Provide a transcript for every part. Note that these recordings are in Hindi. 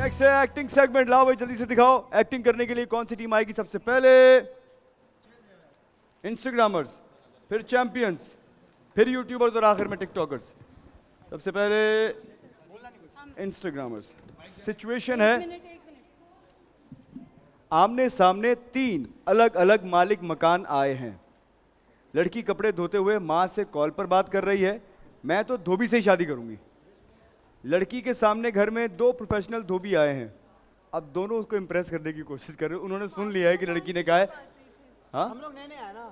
नेक्स्ट है एक्टिंग सेगमेंट। लाओ भाई जल्दी से दिखाओ। एक्टिंग करने के लिए कौन सी टीम आएगी सबसे पहले? इंस्टाग्रामर्स, फिर चैंपियंस, फिर यूट्यूबर्स और आखिर में टिकटॉकर्स। सबसे पहले इंस्टाग्रामर्स। सिचुएशन है आमने सामने तीन अलग अलग मालिक मकान आए हैं। लड़की कपड़े धोते हुए माँ से कॉल पर बात कर रही है, मैं तो धोबी से ही शादी करूंगी। लड़की के सामने घर में दो प्रोफेशनल धोबी आए हैं। अब दोनों उसको इम्प्रेस करने की कोशिश कर रहे हैं। उन्होंने सुन लिया है कि लड़की ने कहा है हाँ हम लोग नए नए आए ना,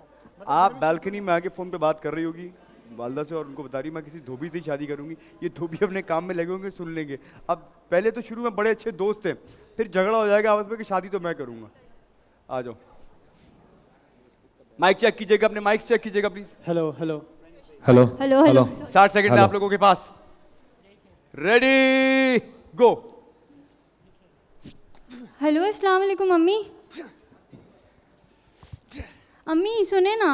आप बालकनी में आके फ़ोन पे बात कर रही होगी वालदा से और उनको बता रही मैं किसी धोबी से ही शादी करूंगी। ये धोबी अपने काम में लगे होंगे, सुन लेंगे। अब पहले तो शुरू में बड़े अच्छे दोस्त थे, फिर झगड़ा हो जाएगा आपस में कि शादी तो मैं करूंगा। आ जाओ, माइक चेक कीजिएगा, अपने माइक चेक कीजिएगा please. Hello hello hello hello hello 60 second है आप लोगों के पास। रेडी गो। हेलो अस्सलाम वालेकुम अम्मी। अम्मी सुने ना,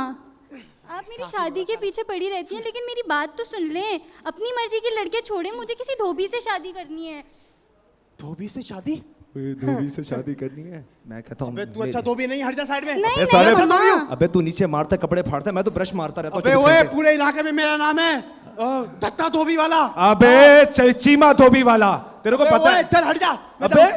आप मेरी शादी के पीछे पड़ी रहती हैं, लेकिन मेरी बात तो सुन लें। अपनी मर्जी की लड़के छोड़े, मुझे किसी धोबी से शादी करनी है। धोबी से शादी? धोबी से शादी करनी है? मैं कहता हूँ अबे तू अच्छा धोबी नहीं, हट जा साइड में। नहीं सारे नहीं अच्छा धोबी हूँ। मम्मा। अबे तू नीचे मारता कपड़े फाड़ता है, मैं तो ब्रश मारता रहता हूँ अबे 24 ओए, घंटे। पूरे इलाके में मेरा नाम है दत्ता धोबी वाला। अबे चीमा धोबी वाला, तेरे को अबे पता ओए, है? चल हट जा। अबे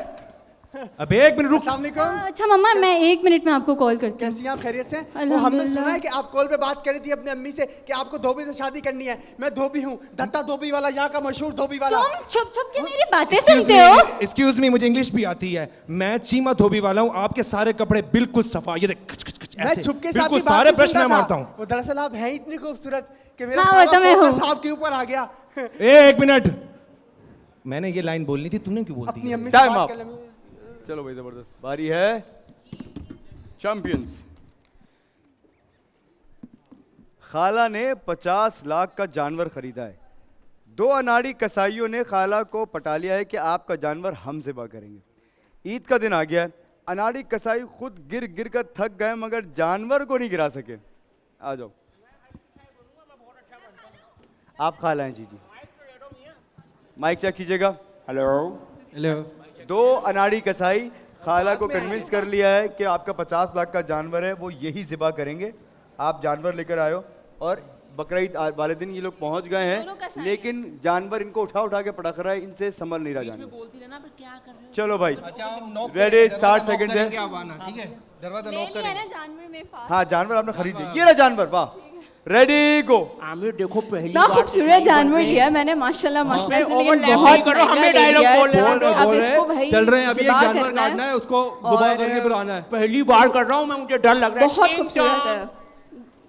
अबे एक मिनट रुक। अस्सलाम वालेकुम। अच्छा मम्मा, मैं 1 मिनट में आपको कॉल करती हूँ। कैसी हैं आप, खैरियत से? वो हमने अल्हम्दुलिल्लाह। सुना है कि आप कॉल पे बात करी थी अपनी अम्मी से कि आपको धोबी से शादी करनी है। मैं धोबी हूँ, दत्ता धोबी वाला, यहाँ का मशहूर धोबी वाला। तुम छुप छुप के मेरी बातें सुनते हो। एक्सक्यूज मी, मुझे इंग्लिश भी आती है। मैं चीमा धोबी वाला हूँ, आपके सारे कपड़े बिल्कुल सफा। ये देख खच खच खच मैं ऐसे छुपके से बिल्कुल आपकी बात सारे नहीं ब्रश सुन मैं रहा मारता था। हूँ। वो दरअसल आप हैं इतनी खूबसूरत कि मेरा हाँ, सारा वो तो मैं फोकस हूँ। आपके ऊपर आ गया। एक मिनट, मैंने ये लाइन बोलनी थी, तूने क्यों बोल अपनी दी? अम्मी से Time बात up. कर ले। चलो भाई जबरदस्त। बारी है चैंपियंस। खाला ने 50 लाख का जानवर खरीदा है। दो अनाड़ी कसाईयों ने खाला को पटा लिया है कि आपका जानवर हम ज़िबा करेंगे। ईद का दिन आ गया है। अनाड़ी कसाई खुद गिर गिर कर थक गए मगर जानवर को नहीं गिरा सके। आ जाओ, आप खाला हैं। जी जी, माइक चेक कीजिएगा। Hello hello. दो अनाड़ी कसाई खाला को कन्विंस कर लिया है कि आपका 50 लाख का जानवर है, वो यही ज़िबा करेंगे। आप जानवर लेकर आयो और बकरीद वाले दिन ये लोग पहुंच गए हैं, लेकिन जानवर इनको उठा उठा के पटक रहा है, इनसे संभल नहीं रहा जानवर। चलो भाई रेडी, 60 सेकंड है। ठीक है, दरवाजा ले लिया ना जानवर मेरे पास। हाँ जानवर आपने खरीद लिया, ये रहा जानवर। वाह, रेडी गो। आमिर देखो पहली इतना बार खूबसूरत जानवर लिया मैंने, माशाल्लाह माशाल्लाह से, लेकिन overlap बहुत नहीं करो, महंगा हमें ले dialogue लिया है। बोल रहे हैं, अब इसको भाई चल रहे हैं, अभी एक ज़िबा जानवर करना काटना है, उसको ज़ुबा और करके फिर आना है। पहली बार कर रहा हूँ मैं, मुझे डर लग रहा है। बहुत टिंग खूबसूरत टॉंग। है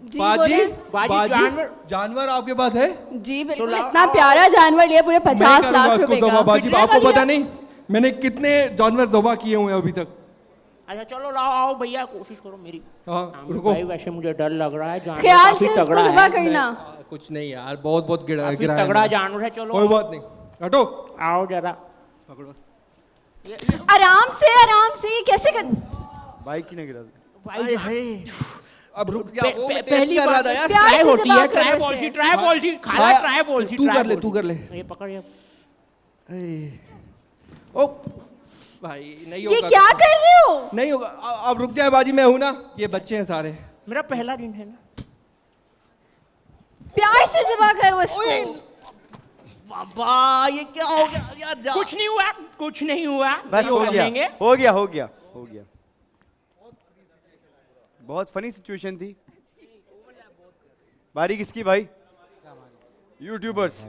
जी। बाजी बोले? बाजी जानवर जानवर आपके पास है? जी बिल्कुल, लाओ, इतना आओ, प्यारा जानवर लिया, पूरे मैं 50 करूंगा लाख उसको रुपए ज़ुबा। का। बाजी कितने आपको का पता लिया? नहीं मैंने कितने जानवर ज़ुबा किए हुए हैं अभी तक। अच्छा चलो लाओ, आओ भैया कोशिश करो मेरी। हाँ आमिर रुको। भाई वैसे मुझे डर लग रहा है, जानवर ख्याल काफी से इसको तगड़ा ज़िबा है। करना। कुछ नहीं यार, बहुत बहुत गिरा काफी गिराया तगड़ा मैंने। जानवर है। चलो कोई बात नहीं, हटो। आओ जरा। पकड़ो। आराम से आराम से, ये कैसे कर? बाइक की नहीं गिरा। भाई अब रुक जा, वो मैं टेस्ट पहली कर रहा बार था यार। प्यार ट्राई से होती ज़िबा है, कर ट्राई वैसे। बोलती, ट्राई बोलती, खाला हाँ, ट्राई बोलती। तू ट्राई कर ले, बोलती। तू कर ले। ये पकड़ ये। ओ भाई नहीं ये होगा, क्या कर रहे हो? नहीं होगा। अब रुक जाए बाजी, मैं हूं ना, ये बच्चे हैं सारे। मेरा पहला दिन है ना। प्यार से ज़िबा कर उसको। बाबा ये क्या हो गया यार? जा। कुछ नहीं हुआ, कुछ नहीं हुआ। बस हो कर गया, लेंगे। हो गया, हो गया, हो गया। बहुत फनी सिचुएशन थी। बारी किसकी भाई? यूट्यूबर्स।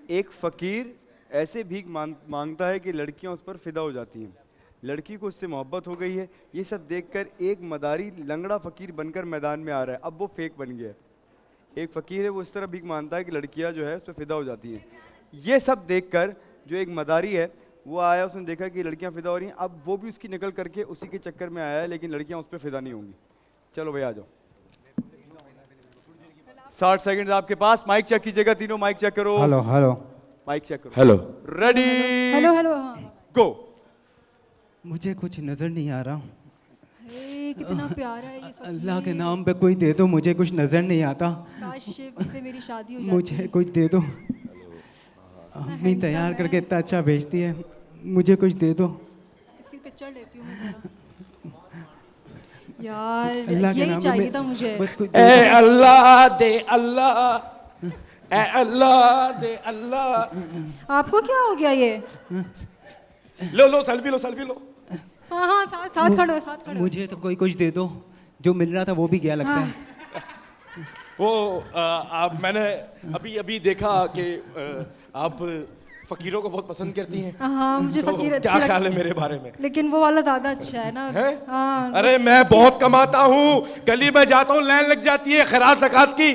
एक फकीर ऐसे भीख मांगता है कि लड़कियां उस पर फिदा हो जाती हैं। लड़की को उससे मोहब्बत हो गई है। ये सब देखकर एक मदारी लंगड़ा फकीर बनकर मैदान में आ रहा है। अब वो फेक बन गया है। एक फकीर है, वो इस तरह भीख मांगता है कि लड़कियां जो है उस पर फिदा हो जाती हैं। ये सब देखकर जो एक मदारी है वो आया, उसने देखा कि लड़कियां फिदा हो रही हैं। अब वो भी उसकी नकल करके उसी के चक्कर में आया है, लेकिन लड़कियां उस पर फिदा नहीं होंगी। चलो भाई आ जाओ। 60 सेकंड आपके पास। माइक चेक कीजिएगा, तीनों माइक चेक करो। हेलो हेलो माइक चेक करो। हेलो। Ready hello hello. हाँ गो। मुझे कुछ नजर नहीं आ रहा। अरे, कितना प्यारा है ये फकीर। अल्लाह के नाम पे कोई दे दो, मुझे कुछ नजर नहीं आता। काश इससे मेरी शादी हो जाती। मुझे कुछ दे दो। अम्मी तैयार करके इतना अच्छा भेजती है, मुझे कुछ दे दो। इसकी पिक्चर लेती हूँ मैं जरा। यार अल्लाह के यही नाम चाहिए में था मुझे। बस कुछ ए अल्लाह दे अल्लाह, ए अल्लाह दे अल्लाह। आपको क्या हो गया ये? लो लो सेल्फी लो, सेल्फी लो। हाँ हाँ साथ खड़ो, साथ खड़ो। मुझे तो कोई कुछ दे दो, जो मिल रहा था वो भी गया लगता हाँ। है। वो आप मैंने अभी अभी देखा कि आप फकीरों को बहुत पसंद करती हैं। हाँ मुझे तो फकीर अच्छी क्या ख्याल है लगती मेरे बारे में? लेकिन वो वाला ज्यादा अच्छा है ना। है? हाँ अरे मैं बहुत कमाता हूँ, गली में जाता हूँ लाइन लग जाती है खैरात ज़कात की।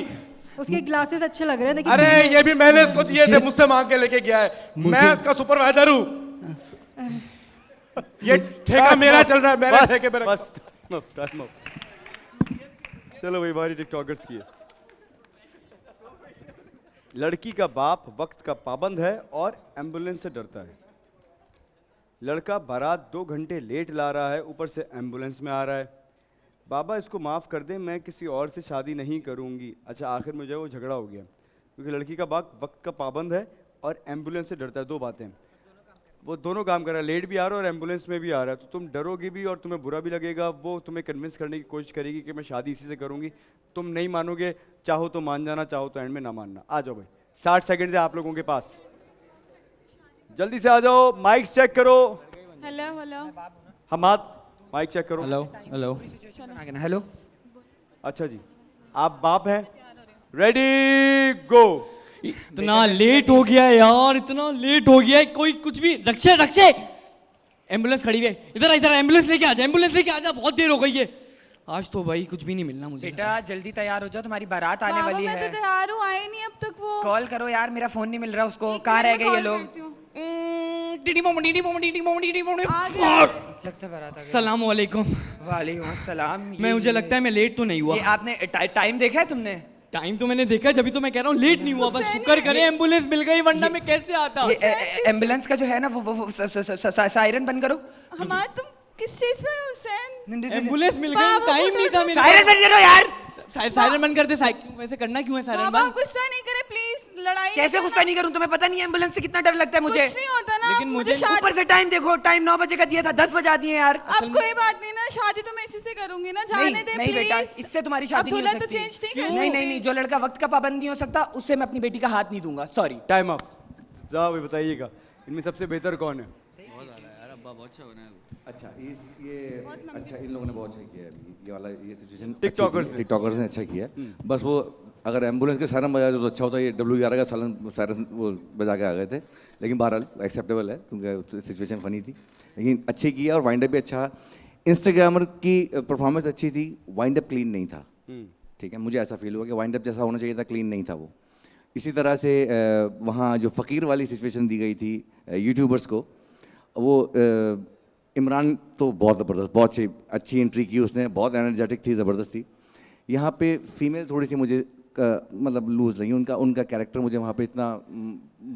उसके ग्लासेस अच्छे लग रहे हैं लेकिन अरे ये भी मैंने इसको दिए थे, मुझसे मांग के लेके गया है। मैं इसका सुपरवाइजर हूँ। ये ठेका मेरा चल रहा है, मेरे ठेके पे बस time up. चलो भाई, बारी टिकटॉकर्स की है। लड़की का बाप वक्त का पाबंद है और एम्बुलेंस से डरता है। लड़का बारात 2 घंटे लेट ला रहा है, ऊपर से एम्बुलेंस में आ रहा है। बाबा इसको माफ़ कर दे, मैं किसी और से शादी नहीं करूंगी। अच्छा, आखिर में जो है वो झगड़ा हो गया, क्योंकि लड़की का बाप वक्त का पाबंद है और एम्बुलेंस से डरता है। 2 बातें, वो दोनों काम कर रहा है, लेट भी आ रहा है और एम्बुलेंस में भी आ रहा है। तो तुम डरोगे भी और तुम्हें बुरा भी लगेगा। वो तुम्हें कन्विंस करने की कोशिश करेगी कि मैं शादी इसी से करूंगी। तुम नहीं मानोगे, चाहो तो मान जाना, चाहो तो एंड में ना मानना। आ जाओ भाई, 60 सेकंड है आप लोगों के पास, जल्दी से आ जाओ। माइक चेक करो। Hello hello. हम हाथ माइक चेक करो। Hello hello hello. अच्छा जी, आप बाप हैं? रेडी गो। इतना लेट हो गया है यार, इतना लेट हो गया है। कोई कुछ भी, रक्षे रक्षे, एम्बुलेंस खड़ी है, इधर इधर एम्बुलेंस लेके आ जा, एम्बुलेंस लेके आ जा, बहुत देर हो गई है। आज तो भाई कुछ भी नहीं मिलना मुझे। बेटा जल्दी तैयार हो जाओ, तुम्हारी बारात आने वाली मैं है। तो तैयार हूँ, आए नहीं अब तक वो। कॉल करो यार, मेरा फोन नहीं मिल रहा उसको। कहाँ रह गए ये लोग? लगता है बारात आ गई। सलाम वालेकुम। वालेकुम अस्सलाम। मुझे लगता है मैं लेट तो नहीं हुआ। ये आपने टाइम देखा है तुमने? टाइम तो मैंने देखा, जब भी तो मैं कह रहा हूँ लेट नहीं हुआ। बस शुक्र करें एम्बुलेंस मिल गई, वरना मैं कैसे आता। एम्बुलेंस का जो है ना वो सायरन बंद करो। हमारा तुम किस चीज में हुसैन? एम्बुलेंस मिल गई, टाइम नहीं था मेरे। सायरन बंद करो यार। सायरन बंद कर दे। वैसे करना क्यों है सायरन बाबा बंद? गुस्सा नहीं करे प्लीज, लड़ाई कैसे गुस्सा नहीं करूं? तुम्हें पता नहीं है एम्बुलेंस से कितना डर लगता है मुझे। कुछ नहीं होता ना। लेकिन मुझे ऊपर से टाइम देखो, टाइम 9 बजे का दिया था, 10 बजा दिए यार। अब कोई बात नहीं ना, शादी तो मैं इसी से करूंगी ना, जाने दे नहीं बेटा, प्लीज। इससे तुम्हारी शादी नहीं हो दूल्हा तो सकती। चेंज नहीं कर नहीं नहीं नहीं, जो लड़का वक्त का पाबंद नहीं हो सकता उससे मैं अपनी बेटी का हाथ नहीं दूंगा। सॉरी। Time up. जाओ भाई, बताइएगा इनमें सबसे बेहतर कौन है? अच्छा ये अच्छा, इन लोगों ने बहुत अच्छा किया है ये वाला, ये सिचुएशन टिकटॉकर्स ने अच्छा किया है। बस वो अगर एम्बुलेंस के सायरन बजाए तो अच्छा होता। ये W11 का सायरन वो बजा के आ गए थे, लेकिन बहरहाल एक्सेप्टेबल है क्योंकि सिचुएशन फनी थी। लेकिन अच्छी किया और वाइंड अप भी अच्छा। इंस्टाग्रामर की परफॉर्मेंस अच्छी थी, वाइंड अप क्लीन नहीं था। ठीक है, मुझे ऐसा फील हुआ कि वाइंड अप जैसा होना चाहिए था, क्लीन नहीं था वो। इसी तरह से वहाँ जो फ़कीर वाली सिचुएशन दी गई थी यूट्यूबर्स को, वो इमरान तो बहुत ज़बरदस्त, बहुत अच्छी एंट्री की उसने, बहुत एनर्जेटिक थी, ज़बरदस्त थी। यहाँ पे फीमेल थोड़ी सी मुझे मतलब लूज लगी। उनका कैरेक्टर मुझे वहाँ पे इतना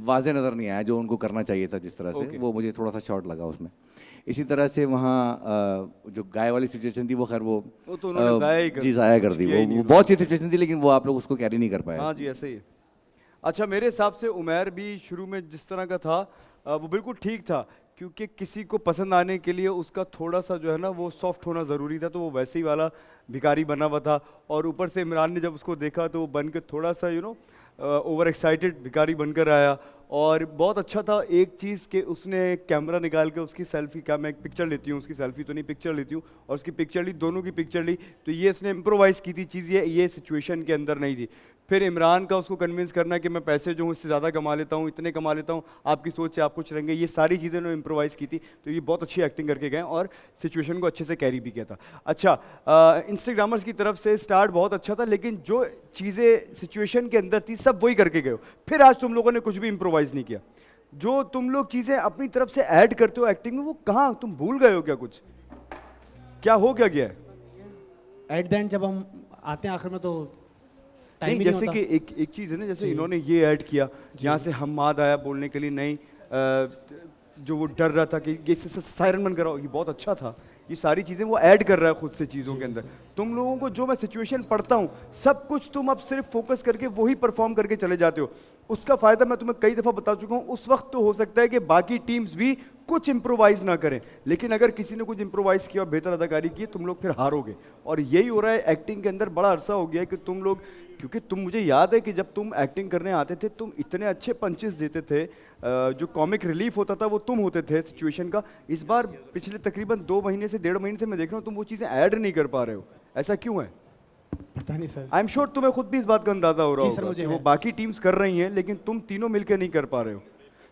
वाज़े नज़र नहीं आया जो उनको करना चाहिए था जिस तरह से। वो मुझे थोड़ा सा शॉर्ट लगा उसमें। इसी तरह से वहाँ जो गाय वाली सिचुएशन थी वो खैर वो तो उन्होंने ज़ाया कर दी। वो बहुत अच्छी सिचुएशन थी, लेकिन वो आप लोग उसको कैरी नहीं कर पाए। हाँ जी, ऐसे ही है। अच्छा, मेरे हिसाब से उमैर भी शुरू में जिस तरह का था वो बिल्कुल ठीक था, क्योंकि किसी को पसंद आने के लिए उसका थोड़ा सा जो है ना वो सॉफ्ट होना ज़रूरी था। तो वो वैसे ही वाला भिखारी बना हुआ था, और ऊपर से इमरान ने जब उसको देखा तो वो बन के थोड़ा सा ओवर एक्साइटेड भिखारी बनकर आया। और बहुत अच्छा था एक चीज़ कि उसने कैमरा निकाल के उसकी सेल्फी का, मैं एक पिक्चर लेती हूँ, उसकी सेल्फी तो नहीं पिक्चर लेती हूँ, और उसकी पिक्चर ली, दोनों की पिक्चर ली। तो ये इसने इम्प्रोवाइज़ की थी चीज़, ये सिचुएशन के अंदर नहीं थी। फिर इमरान का उसको कन्विंस करना कि मैं पैसे जो हूँ इससे ज़्यादा कमा लेता हूँ, इतने कमा लेता हूँ, आपकी सोच से आप कुछ रहेंगे, ये सारी चीज़ें उन्होंने इम्प्रोवाइज़ की थी। तो ये बहुत अच्छी एक्टिंग करके गए और सिचुएशन को अच्छे से कैरी भी किया था। अच्छा, इंस्टाग्रामर्स की तरफ से स्टार्ट बहुत अच्छा था, लेकिन जो चीज़ें सिचुएशन के अंदर थी सब वही करके गए हो। फिर आज तुम लोगों ने कुछ भी इम्प्रोवाइज़ नहीं किया। जो तुम लोग चीज़ें अपनी तरफ से ऐड करते हो एक्टिंग में, वो कहाँ तुम भूल गए हो क्या? कुछ क्या हो क्या गया है? एट द एंड जब हम आते हैं आखिर में तो टाइम नहीं, जैसे कि एक चीज़ है ना, जैसे इन्होंने ये ऐड किया, यहाँ से हम्माद आया बोलने के लिए, नहीं जो वो डर रहा था कि ये सायरन बंद कराओ, ये बहुत अच्छा था। ये सारी चीज़ें वो ऐड कर रहा है खुद से चीज़ों के अंदर। तुम लोगों को जो मैं सिचुएशन पढ़ता हूँ सब कुछ तुम अब सिर्फ फोकस करके वही परफॉर्म करके चले जाते हो। उसका फ़ायदा मैं तुम्हें कई दफ़ा बता चुका हूँ। उस वक्त तो हो सकता है कि बाकी टीम्स भी कुछ इम्प्रोवाइज़ ना करें, लेकिन अगर किसी ने कुछ इम्प्रोवाइज़ किया और बेहतर अदाकारी की, तुम लोग फिर हारोगे। और यही हो रहा है एक्टिंग के अंदर। बड़ा अरसा हो गया है कि तुम लोग, क्योंकि तुम, मुझे याद है कि जब तुम एक्टिंग करने आते थे तुम इतने अच्छे पंचेस देते थे, जो कॉमिक रिलीफ होता था वो तुम होते थे सिचुएशन का। इस बार पिछले तकरीबन 2 महीने से 1.5 महीने से मैं देख रहा हूँ तुम वो चीज़ें ऐड नहीं कर पा रहे हो। ऐसा क्यों है? पता नहीं सर। आई एम श्योर तुम्हें खुद भी इस बात का अंदाजा हो रहा जी सर, होगा मुझे कि वो है। बाकी टीम्स कर रही हैं लेकिन तुम तीनों मिलकर नहीं कर पा रहे हो,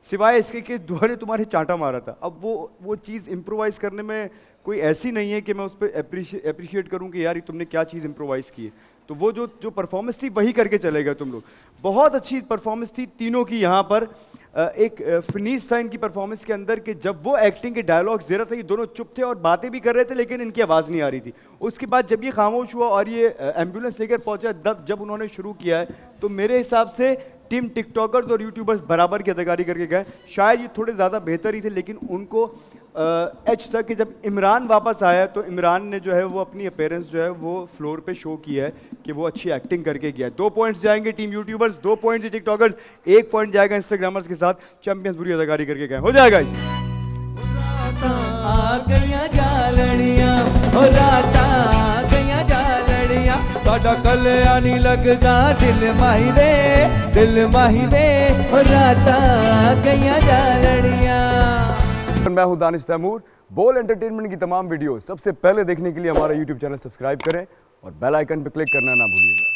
सिवाय इसके कि दुआ ने तुम्हारे चांटा मारा था। अब वो चीज़ इम्प्रोवाइज़ करने में कोई ऐसी नहीं है कि मैं उस पर अप्रिशिएट करूं कि यार तुमने क्या चीज़ इम्प्रोवाइज़ की है। तो वो जो परफॉर्मेंस थी वही करके चले गए तुम लोग। बहुत अच्छी परफॉर्मेंस थी तीनों की यहाँ पर। एक फिनीस था इनकी परफॉर्मेंस के अंदर कि जब वो एक्टिंग के डायलॉग्स दे रहा था ये दोनों चुप थे और बातें भी कर रहे थे लेकिन इनकी आवाज़ नहीं आ रही थी। उसके बाद जब ये खामोश हुआ और ये एम्बुलेंस लेकर पहुंचा, जब उन्होंने शुरू किया है, तो मेरे हिसाब से टीम टिकटॉकर्स और यूट्यूबर्स बराबर की अदाकारी करके गए। शायद ये थोड़े ज़्यादा बेहतर ही थे, लेकिन उनको एच था कि जब इमरान वापस आया तो इमरान ने जो है वो अपनी अपीयरेंस जो है वो फ्लोर पे शो किया है कि वो अच्छी एक्टिंग करके गया है। 2 पॉइंट्स जाएंगे team YouTubers, 2 points TikTokers, 1 point जाएगा इंस्टाग्रामर्स के साथ। चैंपियंस बुरी अदाकारी करके गए। हो जाएगा इस आ गया जालड़ियां, ओ रात आ गया जालड़ियां, साडा कल्याणी लगदा दिल माही दे, ओ रात आ गया जालड़ियां। मैं हूं दानिश तैमूर। बोल एंटरटेनमेंट की तमाम वीडियो सबसे पहले देखने के लिए हमारा यूट्यूब चैनल सब्सक्राइब करें और बेल आइकन पर क्लिक करना ना भूलिएगा।